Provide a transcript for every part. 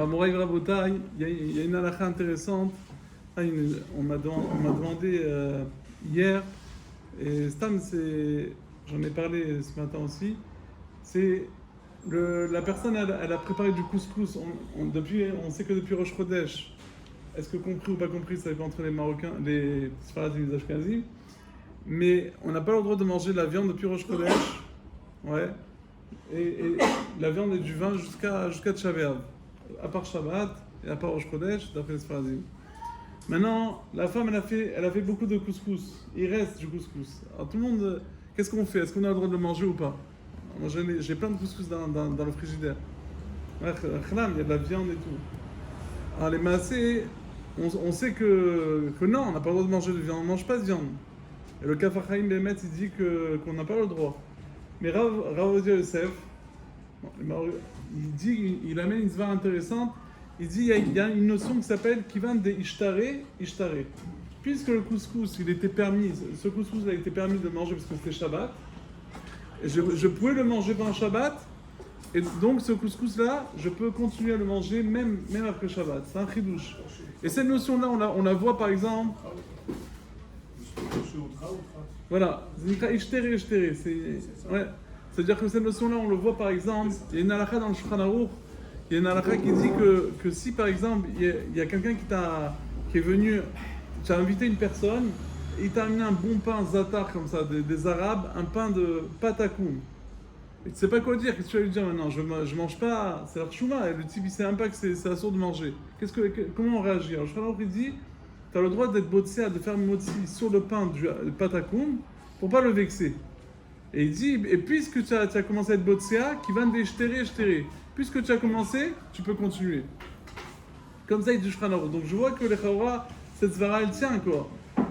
Alors, Moraï Rabotai, il y a une halakha intéressante. On m'a demandé hier, et Stam, j'en ai parlé ce matin aussi, c'est la personne, elle a préparé du couscous. On sait que depuis Rosh Chodesh, est-ce que compris ou pas compris, c'est entre les Marocains, les Sfaradim et les Ashkenazim, mais on n'a pas le droit de manger de la viande depuis Rosh Chodesh, ouais, et la viande et du vin jusqu'à Tisha B'Av, à part Shabbat et à part Rosh Chodesh, d'après les Sfaradim. Maintenant, la femme, elle a fait beaucoup de couscous. Il reste du couscous. Alors tout le monde, qu'est-ce qu'on fait? Est-ce qu'on a le droit de le manger ou pas? Moi, j'ai plein de couscous dans le frigidaire. Ouais, il y a de la viande et tout. Alors les massés, on sait que non, on n'a pas le droit de manger de viande. On ne mange pas de viande. Et le Kaf HaChaim Bémet, il dit qu'on n'a pas le droit. Mais Rav Ovadia Yosef, il amène une svara intéressante. Il dit il y a une notion qui s'appelle Kivan de Ishtare. Puisque le couscous, il était permis, ce couscous a été permis de manger parce que c'était Shabbat, et je pouvais le manger pendant Shabbat, et donc ce couscous-là, je peux continuer à le manger même après Shabbat. C'est un chidouche. Et cette notion-là, on la voit par exemple. Voilà, Ishtare. C'est-à-dire que cette notion-là, on le voit par exemple, il y a une halakha dans le Shulchan Aruch. Il y a une halakha qui dit que si par exemple il y a quelqu'un qui est venu, tu as invité une personne et il t'a amené un bon pain zatar comme ça, des Arabes, un pain de patakoum. Et tu sais pas quoi dire, qu'est-ce que tu vas lui dire maintenant? Je mange pas, c'est la chouma, et le type il sait même pas que c'est assourd de manger. Comment on réagit? Alors je il dit, tu as le droit d'être botsé, de faire motzi sur le pain du patakoum pour pas le vexer. Et il dit, et puisque tu as commencé à être botséa, qui va de jeter. Puisque tu as commencé, tu peux continuer. Comme ça, il dit Shulchan Aruch. Donc je vois que les Chawra, cette svara, elle tient quoi.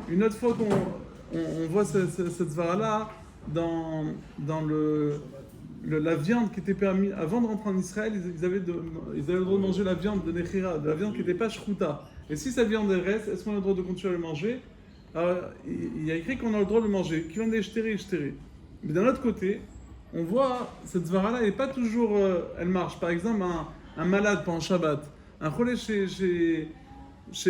Une autre fois qu'on voit cette svara-là dans la viande qui était permise, avant de rentrer en Israël, ils avaient le droit de manger la viande de Nechira, de la viande qui n'était pas shruta. Et si cette viande reste, est-ce qu'on a le droit de continuer à le manger? Alors, il y a écrit qu'on a le droit de le manger. Qui vient de jeter. Mais d'un autre côté, on voit, cette zvara-là, elle n'est pas toujours, elle marche. Par exemple, un malade pendant Shabbat, un cholé chez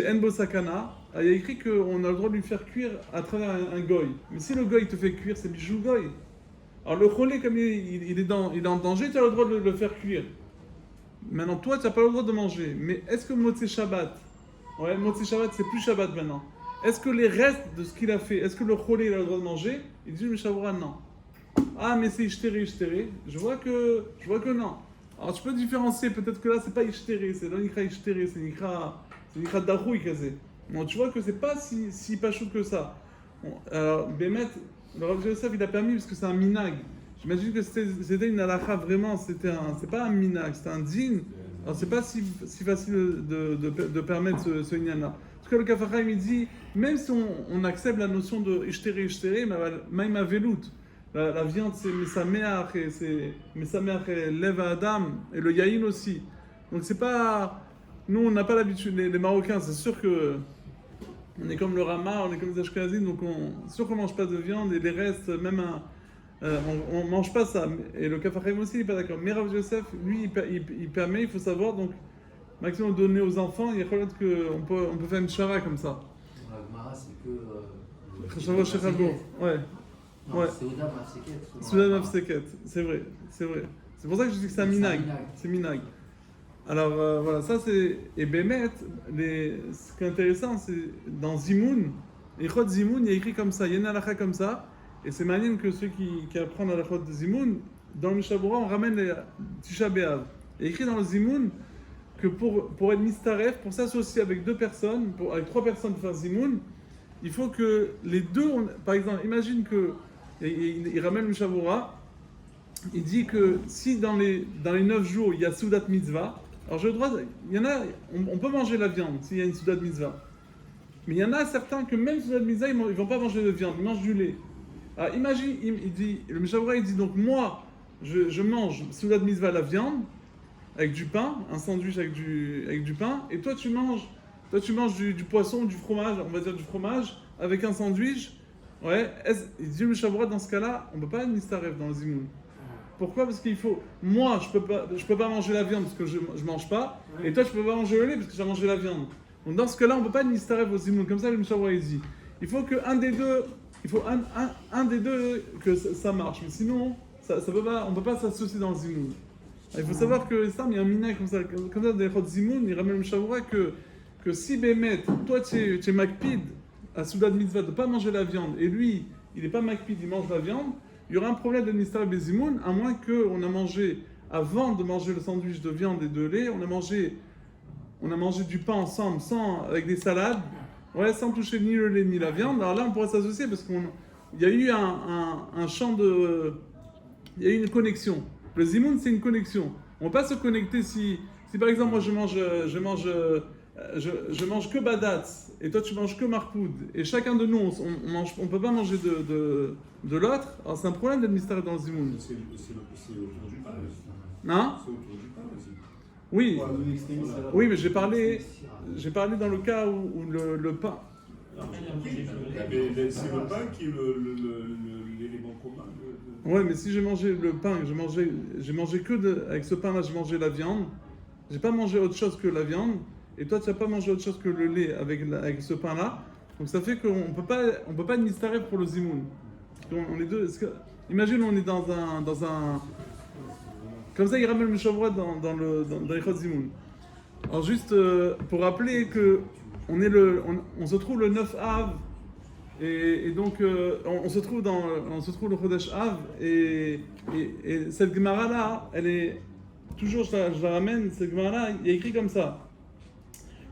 Enbo Sakana, il y a écrit qu'on a le droit de lui faire cuire à travers un goy. Mais si le goy te fait cuire, c'est bijou goy. Alors le cholé, comme il est en danger, tu as le droit de le faire cuire. Maintenant, toi, tu n'as pas le droit de manger. Mais est-ce que Motzei Shabbat, ouais, Motzei Shabbat, c'est plus Shabbat maintenant. Est-ce que les restes de ce qu'il a fait, est-ce que le cholé, il a le droit de manger? Il dit, mais Shavura, non. Ah, mais c'est Ishtéré. Je vois que non. Alors, tu peux différencier. Peut-être que là, c'est pas Ishtéré. C'est l'Onikra Ishtéré. C'est Nikra Daroui, Kazé. Bon, tu vois que c'est pas si pas chaud que ça. Bon, alors, Bémet, le Rav Yosef, il a permis parce que c'est un minag. J'imagine que c'était une halakha vraiment. C'est pas un minag, c'est un din. Alors, c'est pas si facile de permettre ce inyan-là. Parce que le Kaf HaChaim, il dit, même si on accepte la notion de Ishtéré, Maïma Velout. La viande, c'est Mesameach, et c'est Mesameach et Lev Adam, et le Yaïn aussi. Donc c'est pas... Nous, on n'a pas l'habitude, les Marocains, c'est sûr que... On est comme le Rama, on est comme les Ashkenazim, donc c'est sûr qu'on ne mange pas de viande, et les restes, même on ne mange pas ça. Et le Kaf HaChaim aussi, il n'est pas d'accord. Mais Rav Yosef, lui, il permet, il faut savoir, donc, maximum donner aux enfants, il y a peut-être qu'on peut faire une chara comme ça. La Gemara, c'est que... Chara Shechago, ouais. Non, ouais. Souda Mafseket, c'est vrai. C'est pour ça que je dis que c'est un minag. C'est minag. Alors voilà, ça c'est. Et Bémet, ce qui est intéressant, c'est dans Zimoun, Echot Zimoun, il y a écrit comme ça, il y a une halakha comme ça, et c'est malin que ceux qui apprennent la halakha de Zimoun, dans le Mishabura, on ramène les Tisha B'Av. Il y a écrit dans le Zimoun que pour être mistaref, pour s'associer avec deux personnes, avec trois personnes pour faire Zimoun, il faut que les deux, par exemple, imagine que. Il ramène le Shavura, il dit que si dans les 9 jours il y a Soudat Mitzvah, alors j'ai le droit, il y en a, on peut manger la viande s'il y a une Soudat Mitzvah, mais il y en a certains que même Soudat Mitzvah, ils ne vont pas manger de viande, ils mangent du lait. Alors imagine, il dit, le Shavura il dit donc moi, je mange Soudat Mitzvah la viande, avec du pain, un sandwich avec du pain, et toi tu manges du poisson, du fromage, on va dire du fromage, avec un sandwich. Ouais, il dit le Shavura dans ce cas-là, on ne peut pas être mistaref dans le Zimoun. Pourquoi? Parce qu'il faut. Moi, je peux pas manger la viande parce que je mange pas. Et toi, tu peux pas manger le lait parce que tu as mangé la viande. Donc dans ce cas-là, on peut pas nistarev au zimoun. Comme ça, le Mishawra il dit. Il faut que un des deux. Il faut un des deux que ça marche. Mais sinon, ça peut pas, on peut pas s'associer dans le zimoun. Il faut savoir que l'islam, il y a un mina comme ça dans les Chod Zimoun, il ramène le Mishawra que si Bémet, toi tu es makpid à Souda de Mitzvah de ne pas manger la viande, et lui, il n'est pas makpid, il mange la viande, il y aura un problème de Nistar Bezimoun, à moins qu'on a mangé, avant de manger le sandwich de viande et de lait, on a mangé du pain ensemble, avec des salades, sans toucher ni le lait ni la viande. Alors là, on pourrait s'associer parce qu'il y a eu un champ de. Il y a eu une connexion. Le zimoun, c'est une connexion. On ne peut pas se connecter si par exemple, moi je mange que badatz et toi tu manges que marpoud et chacun de nous on peut pas manger de l'autre. Alors c'est un problème d'être mystérieux dans le zimoun. C'est autour du pain aussi. Hein? C'est autour du pain aussi. Oui, oui, mais j'ai parlé dans le cas où le pain. Mais c'est le pain qui est l'élément commun. Ouais, mais si j'ai mangé le pain, j'ai mangé avec ce pain-là, j'ai mangé la viande. J'ai pas mangé autre chose que la viande. Et toi, tu n'as pas mangé autre chose que le lait avec ce pain-là. Donc ça fait qu'on peut pas nistarer pour le zimoun. On est deux. Imagine, on est dans un. Comme ça, il ramène le Mishawra dans les Chod Zimoun. Alors juste pour rappeler que on se trouve le 9 Av et donc on se trouve le Chodesh Av et cette Gemara là, elle est toujours, je la ramène, cette Gemara là, il y a écrit comme ça.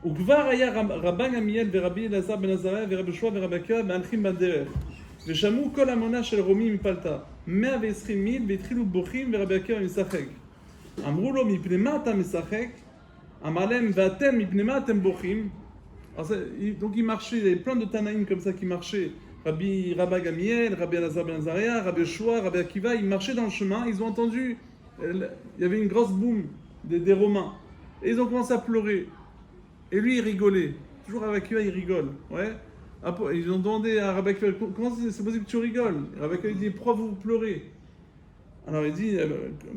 וכבר היה רבן גמליאל ורבי אלעזר בן עזריה ורבי יהושע ורבי עקיבא מהלכים בדרך ושמעו כל המונה של רומי מפלטה 120 מיל והתחילו בוכים ורבי עקיבא משחק אמרו לו מפני מה אתה משחק? אמר להם ואתם מפני מה אתם בוכים? Donc il marchait, il y avait plein de Tanaïm comme ça qui marchaient, Rabbi Gamiel, Rabbi Elazar ben Azariah, Rabbi Yeshua, Rabbi Akiva, ils marchaient dans le chemin, ils ont entendu, il y avait une grosse boum des Romains, et ils ont commencé à pleurer. Et lui, il rigolait. Toujours Rabbi Akiva, il rigole. Ouais. Après, ils ont demandé à Rabbi Akiva, comment c'est possible que tu rigoles? Rabbi Akiva, il dit, pourquoi vous pleurez? Alors il dit,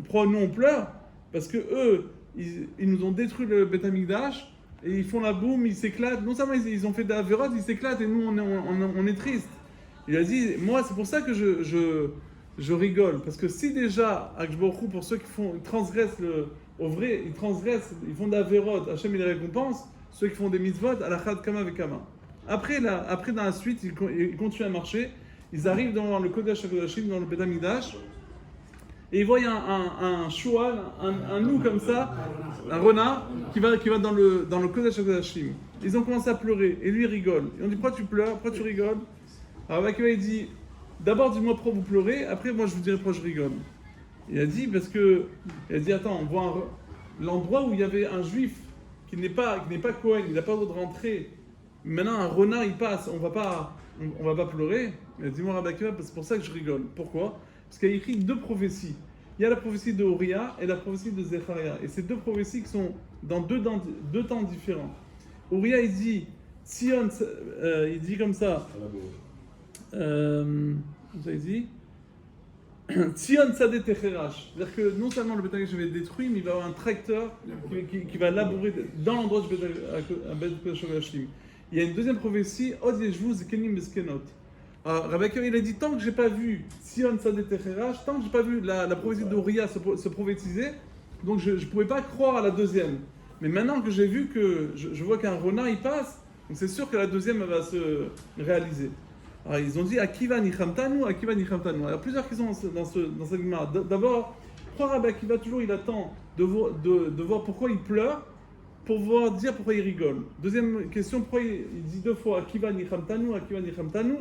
pourquoi nous on pleure? Parce que eux, ils nous ont détruit le Beth Amikdash, et ils font la boum, ils s'éclatent. Non seulement ils ont fait de la vérote, ils s'éclatent, et nous on est tristes. Il a dit, moi c'est pour ça que je rigole. Parce que si déjà, Akshborou, pour ceux qui transgressent au vrai, ils transgressent, ils font de la vérote, Hachem il les récompense. Ceux qui font des mitzvot, à la chad kama vekama. Après, dans la suite, ils continuent à marcher. Ils arrivent dans le Kodesh HaKodashim, dans le Beth Amikdash, et ils voient un choual, un loup comme ça, un renard, qui va dans le Kodesh HaKodashim. Ils ont commencé à pleurer, et lui il rigole. Et on dit, pourquoi tu pleures? Pourquoi tu rigoles? Alors Akiva il dit, d'abord dis-moi pourquoi vous pleurez, après moi je vous dirai pourquoi je rigole. Il a dit, attends, on voit l'endroit où il y avait un juif, qui n'est pas Cohen, il n'a pas le droit de rentrer. Maintenant, un renard, il passe, on va pas pleurer. Il a dit, moi, Rabbi Akiva, c'est pour ça que je rigole. Pourquoi? Parce qu'il y a écrit deux prophéties. Il y a la prophétie de Uriah et la prophétie de Zecharia. Et ces deux prophéties qui sont dans deux temps différents. Uriah, il dit, Sion, il dit comme ça. Il dit Tzion Tzadeh Techerash. C'est-à-dire que non seulement le Beth Amikdash va être détruit, mais il va y avoir un tracteur qui va labourer dans l'endroit du Beth HaKodashim. Il y a une deuxième prophétie, Od Yeshvu Zekenim Beskenot. Rabbi Akiva, il a dit, tant que je n'ai pas vu Tzion Tzadeh Techerash, tant que je n'ai pas vu la prophétie d'Uriah se prophétiser, donc je ne pouvais pas croire à la deuxième. Mais maintenant que j'ai vu que je vois qu'un renard il passe, donc c'est sûr que la deuxième va se réaliser. Alors ils ont dit Akiva Nichamtanu, Akiva Nichamtanu. Il y a plusieurs questions dans cette Gemara. D'abord, pourquoi Rabbi Akiva toujours il attend de voir pourquoi il pleure pour pouvoir dire pourquoi il rigole. Deuxième question, pourquoi il dit deux fois Akiva Nichamtanu, Akiva Nichamtanu.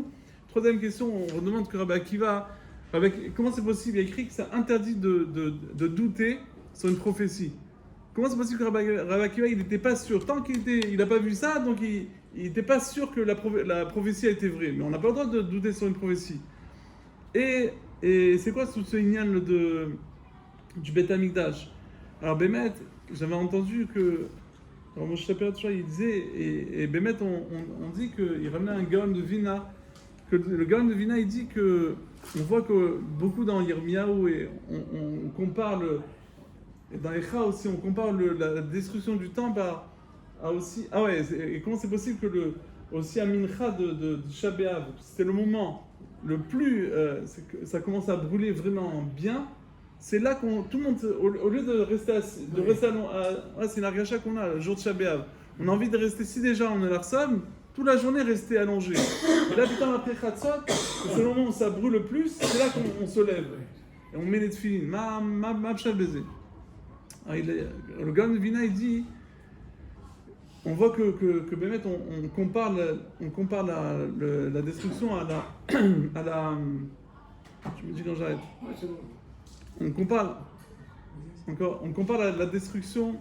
Troisième question, on demande que Rabbi Akiva, comment c'est possible? Il y a écrit que c'est interdit de douter sur une prophétie. Comment c'est possible que Rabbi Akiva il n'était pas sûr? Tant qu'il n'a pas vu ça, donc il n'était pas sûr que la prophétie a été vraie. Mais on n'a pas le droit de douter sur une prophétie. Et c'est quoi tout ce ignan du Beth Amikdash? Alors Bémet, j'avais entendu que Moshe Shapira il disait, et Bémet on dit qu'il ramenait un gaon de Vina, que le Gaon de Vina, il dit que on voit que beaucoup dans Yirmiyahu et on compare et dans Echa aussi, on compare la destruction du temple à aussi. Ah ouais, et comment c'est possible que aussi à Mincha de Tisha B'Av, c'était le moment le plus, ça commence à brûler vraiment bien. C'est là tout le monde, au lieu de rester assis, c'est la gacha qu'on a le jour de Tisha B'Av. On a envie de rester, si déjà on a l'Arsam, toute la journée rester allongé. Et là, putain, après Khatsot, c'est le moment où ça brûle le plus, c'est là qu'on se lève. Et on met les tefilines. Ma pchal baiser. Le Gaon de Vina, il dit, on voit que Bémet, on compare la destruction à la. Je me dis quand j'arrête. On compare la destruction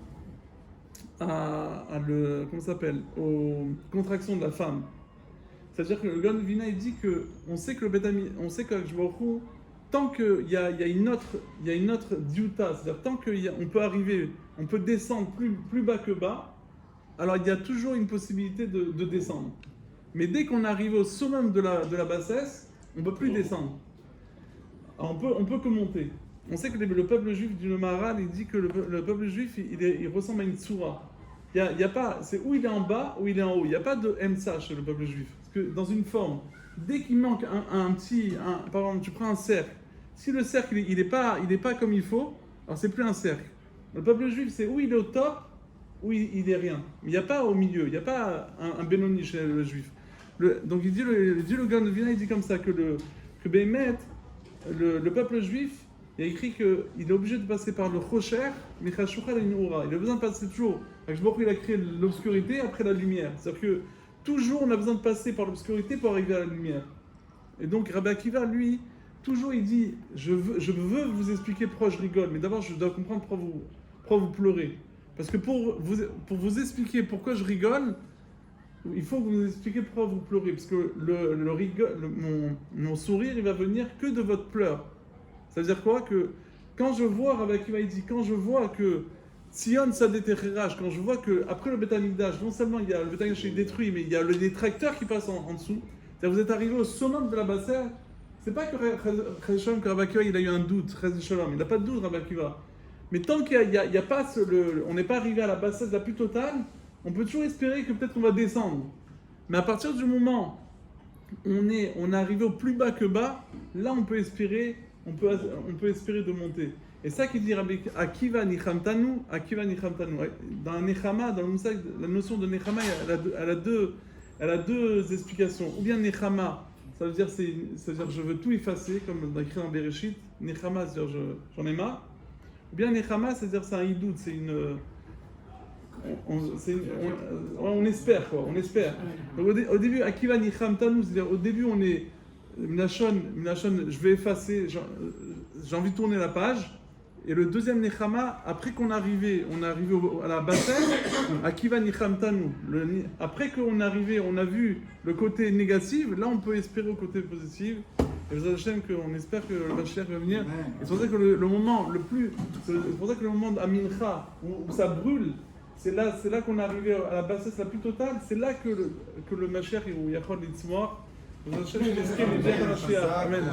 comment ça s'appelle, aux contractions de la femme. C'est-à-dire que le Gaon de Vina, il dit que on sait que tant qu'il y a une autre diuta, c'est-à-dire tant qu'on peut arriver, on peut descendre plus bas que bas, alors il y a toujours une possibilité de descendre. Mais dès qu'on arrive au summum de la bassesse, on ne peut plus descendre. Alors on peut que monter. On sait que le peuple juif du Maharal, il dit que le peuple juif, il ressemble à une tsura. Il y a pas, c'est où il est en bas, ou il est en haut. Il n'y a pas de emsa chez le peuple juif. Parce que dans une forme, dès qu'il manque par exemple, tu prends un cercle. Si le cercle, il est pas comme il faut, alors c'est plus un cercle. Le peuple juif, c'est où il est au top, où il est rien. Mais il n'y a pas au milieu, il n'y a pas un Benoni chez le juif. Donc il dit le Gaon de Vina, il dit comme ça, que Béhémet, le peuple juif, il a écrit qu'il est obligé de passer par le Chocher, mais Chashuchal et Noura. Il a besoin de passer toujours. Il a créé l'obscurité après la lumière. C'est-à-dire que toujours on a besoin de passer par l'obscurité pour arriver à la lumière. Et donc Rabbi Akiva, lui, toujours il dit, je veux vous expliquer pourquoi je rigole, mais d'abord je dois comprendre pourquoi vous pleurez. Parce que pour vous expliquer pourquoi je rigole, il faut que vous nous expliquiez pourquoi vous pleurez. Parce que mon sourire, il va venir que de votre pleur. Ça veut dire quoi? Que quand je vois, Rabbi Akiva dit, quand je vois que Sion ça déterrage, quand je vois que après le Beth Amikdash, non seulement il y a le Beth Amikdash qui est détruit, mais il y a les tracteurs qui passent en dessous. C'est-à-dire vous êtes arrivé au summum de la bassesse. C'est pas que Rabbi Akiva il a eu un doute, il n'a pas de doute Rabbi Akiva. Mais tant qu'il n'y a pas on n'est pas arrivé à la bassesse la plus totale, on peut toujours espérer que peut-être on va descendre. Mais à partir du moment où on est arrivé au plus bas que bas, là on peut espérer de monter. Et ça qui dit Rabbi Akiva Nichamtanu. Dans la Nechama, dans la notion de Nechama, elle a deux explications. Ou bien Nechama, ça veut dire je veux tout effacer, comme écrit dans Bereshit. Nechama, c'est-à-dire j'en ai marre. Ou bien Nechama, c'est-à-dire c'est un hidout, on espère quoi, on espère. Donc, au début, Akiva Nichamtanu, c'est-à-dire au début on est Minachon, je vais effacer, j'ai envie de tourner la page. Et le deuxième Nechama, après qu'on arrivé à la bassesse, Akiva Nichamtanu. Après qu'on est arrivé, on a vu le côté négatif, là on peut espérer au côté positif. Et vous savez qu'on espère que le Mashiach va venir. Et c'est pour ça que le moment d'Amincha, où ça brûle, c'est là qu'on est arrivé à la bassesse la plus totale, c'est là que le Mashiach, où Yachol Litzmoach, Amen.